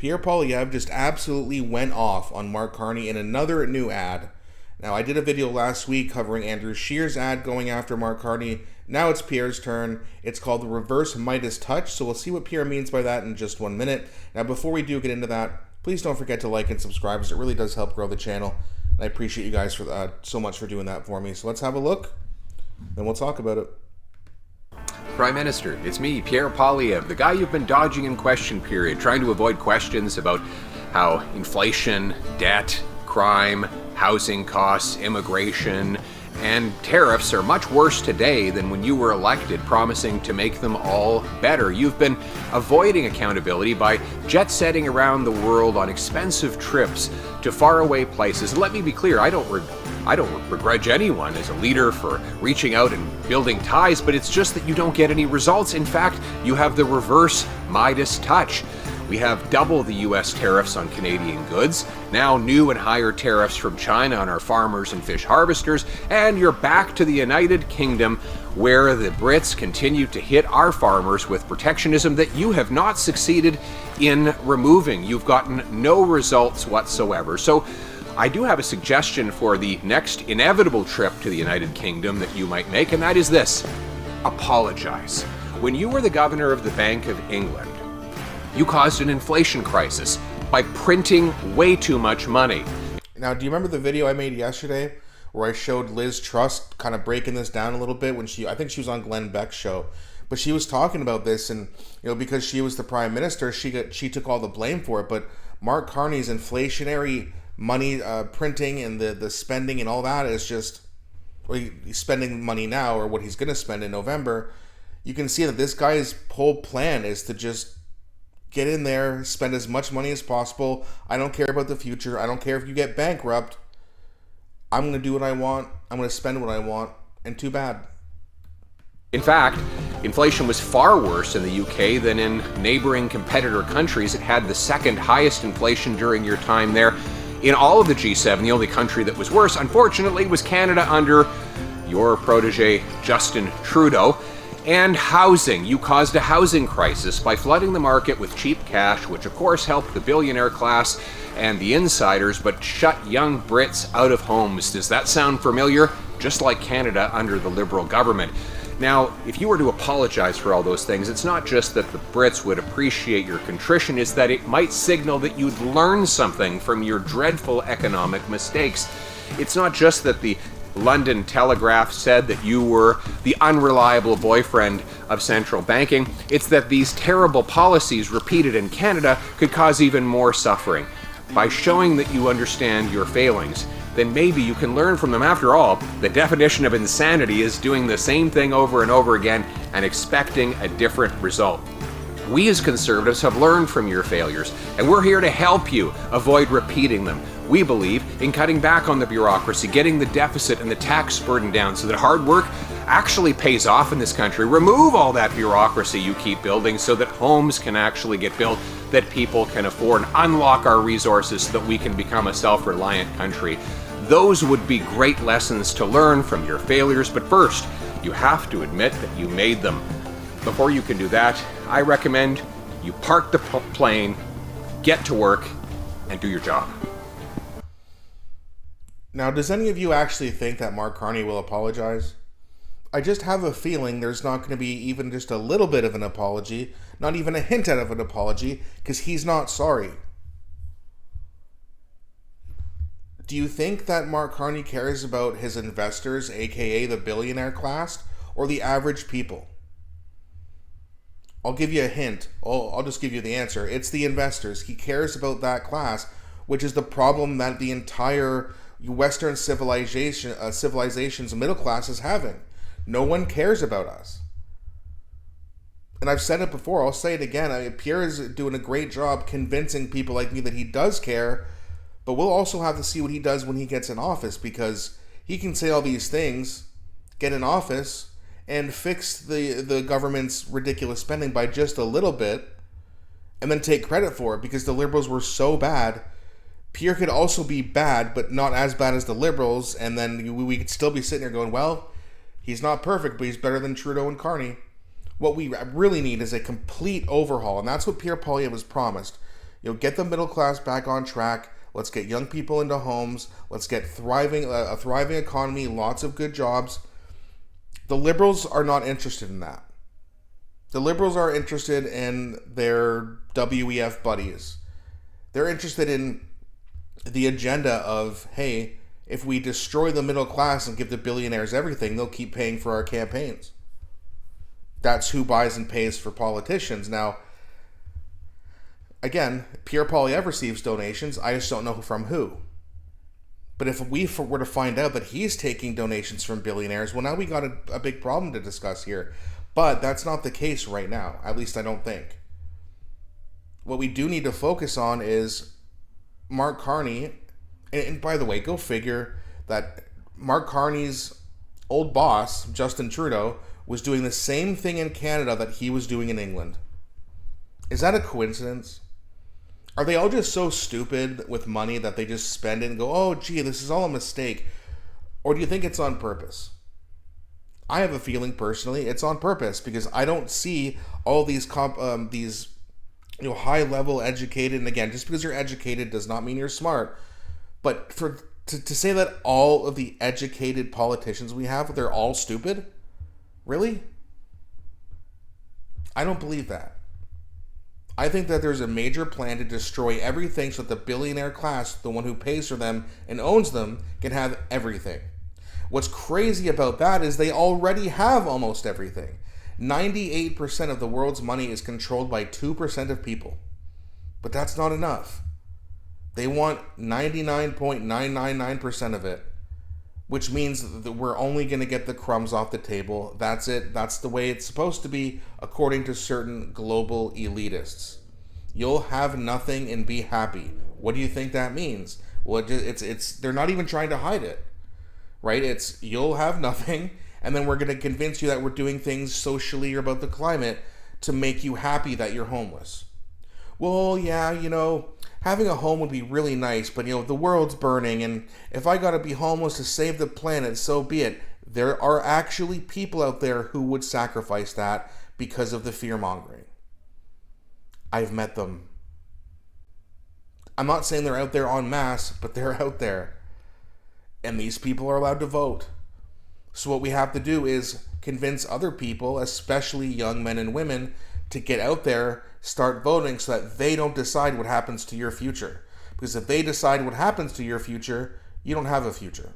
Pierre Poilievre just absolutely went off on Mark Carney in another new ad. Now, I did a video last week covering Andrew Scheer's ad going after Mark Carney. Now it's Pierre's turn. It's called the Reverse Midas Touch, so we'll see what Pierre means by that in just 1 minute. Now, before we do get into that, please don't forget to like and subscribe, as it really does help grow the channel. I appreciate you guys for so much for doing that for me. So let's have a look, then we'll talk about it. Prime Minister, it's me, Pierre Poilievre, the guy you've been dodging in question period, trying to avoid questions about how inflation, debt, crime, housing costs, immigration, and tariffs are much worse today than when you were elected, promising to make them all better. You've been avoiding accountability by jet-setting around the world on expensive trips to faraway places. And let me be clear, I don't begrudge anyone as a leader for reaching out and building ties, but it's just that you don't get any results. In fact, you have the reverse Midas touch. We have double the U.S. tariffs on Canadian goods, now new and higher tariffs from China on our farmers and fish harvesters, and you're back to the United Kingdom, where the Brits continue to hit our farmers with protectionism that you have not succeeded in removing. You've gotten no results whatsoever. So I do have a suggestion for the next inevitable trip to the United Kingdom that you might make, and that is this: apologize. When you were the governor of the Bank of England, you caused an inflation crisis by printing way too much money. Now, do you remember the video I made yesterday where I showed Liz Truss kind of breaking this down a little bit when I think she was on Glenn Beck's show, but she was talking about this, and because she was the prime minister, she took all the blame for it. But Mark Carney's inflationary money printing and the spending and all that is just, well, he's spending money now, or what he's going to spend in November. You can see that this guy's whole plan is to just get in there, spend as much money as possible. I don't care about the future. I don't care if you get bankrupt. I'm going to do what I want. I'm going to spend what I want. And too bad. In fact, inflation was far worse in the UK than in neighboring competitor countries. It had the second highest inflation during your time there. In all of the G7, the only country that was worse, unfortunately, was Canada under your protege, Justin Trudeau. And housing. You caused a housing crisis by flooding the market with cheap cash, which of course helped the billionaire class and the insiders, but shut young Brits out of homes. Does that sound familiar? Just like Canada under the Liberal government. Now, if you were to apologize for all those things, it's not just that the Brits would appreciate your contrition, it's that it might signal that you'd learn something from your dreadful economic mistakes. It's not just that the London Telegraph said that you were the unreliable boyfriend of central banking. It's that these terrible policies repeated in Canada could cause even more suffering. By showing that you understand your failings, then maybe you can learn from them. After all, the definition of insanity is doing the same thing over and over again and expecting a different result. We as conservatives have learned from your failures, and we're here to help you avoid repeating them. We believe in cutting back on the bureaucracy, getting the deficit and the tax burden down so that hard work actually pays off in this country. Remove all that bureaucracy you keep building so that homes can actually get built, that people can afford, and unlock our resources so that we can become a self-reliant country. Those would be great lessons to learn from your failures, but first, you have to admit that you made them. Before you can do that, I recommend you park the plane, get to work, and do your job. Now, does any of you actually think that Mark Carney will apologize? I just have a feeling there's not going to be even just a little bit of an apology, not even a hint of an apology, because he's not sorry. Do you think that Mark Carney cares about his investors, aka the billionaire class, or the average people? I'll give you a hint. I'll just give you the answer. It's the investors. He cares about that class, which is the problem that the entire Western civilization's middle class is having. No one cares about us. And I've said it before, I'll say it again. Pierre is doing a great job convincing people like me that he does care, but we'll also have to see what he does when he gets in office, because he can say all these things, get in office, and fix the government's ridiculous spending by just a little bit, and then take credit for it because the Liberals were so bad. Pierre could also be bad, but not as bad as the Liberals, and then we could still be sitting here going, well, he's not perfect, but he's better than Trudeau and Carney. What we really need is a complete overhaul, and that's what Pierre Poilievre was promised. Get the middle class back on track. Let's get young people into homes. Let's get a thriving economy, lots of good jobs. The Liberals are not interested in that. The Liberals are interested in their WEF buddies. They're interested in the agenda of, hey, if we destroy the middle class and give the billionaires everything, they'll keep paying for our campaigns. That's who buys and pays for politicians. Now, again, Pierre Poilievre receives donations. I just don't know from who. But if we were to find out that he's taking donations from billionaires, well, now we got a big problem to discuss here. But that's not the case right now. At least I don't think. What we do need to focus on is Mark Carney. And by the way, go figure that Mark Carney's old boss, Justin Trudeau, was doing the same thing in Canada that he was doing in England. Is that a coincidence? Are they all just so stupid with money that they just spend it and go, oh, gee, this is all a mistake? Or do you think it's on purpose? I have a feeling personally it's on purpose, because I don't see all these high-level educated, and again, just because you're educated does not mean you're smart. But to say that all of the educated politicians we have, they're all stupid? Really? I don't believe that. I think that there's a major plan to destroy everything so that the billionaire class, the one who pays for them and owns them, can have everything. What's crazy about that is they already have almost everything. 98% of the world's money is controlled by 2% of people. But that's not enough. They want 99.999% of it, which means that we're only going to get the crumbs off the table. That's it. That's the way it's supposed to be, according to certain global elitists. You'll have nothing and be happy. What do you think that means? Well, it's they're not even trying to hide it, right? It's you'll have nothing, and then we're going to convince you that we're doing things socially or about the climate to make you happy that you're homeless. Well, yeah, having a home would be really nice, but the world's burning, and if I gotta be homeless to save the planet, so be it. There are actually people out there who would sacrifice that because of the fear-mongering. I've met them. I'm not saying they're out there en masse, but they're out there. And these people are allowed to vote. So what we have to do is convince other people, especially young men and women, to get out there, start voting so that they don't decide what happens to your future. Because if they decide what happens to your future, you don't have a future.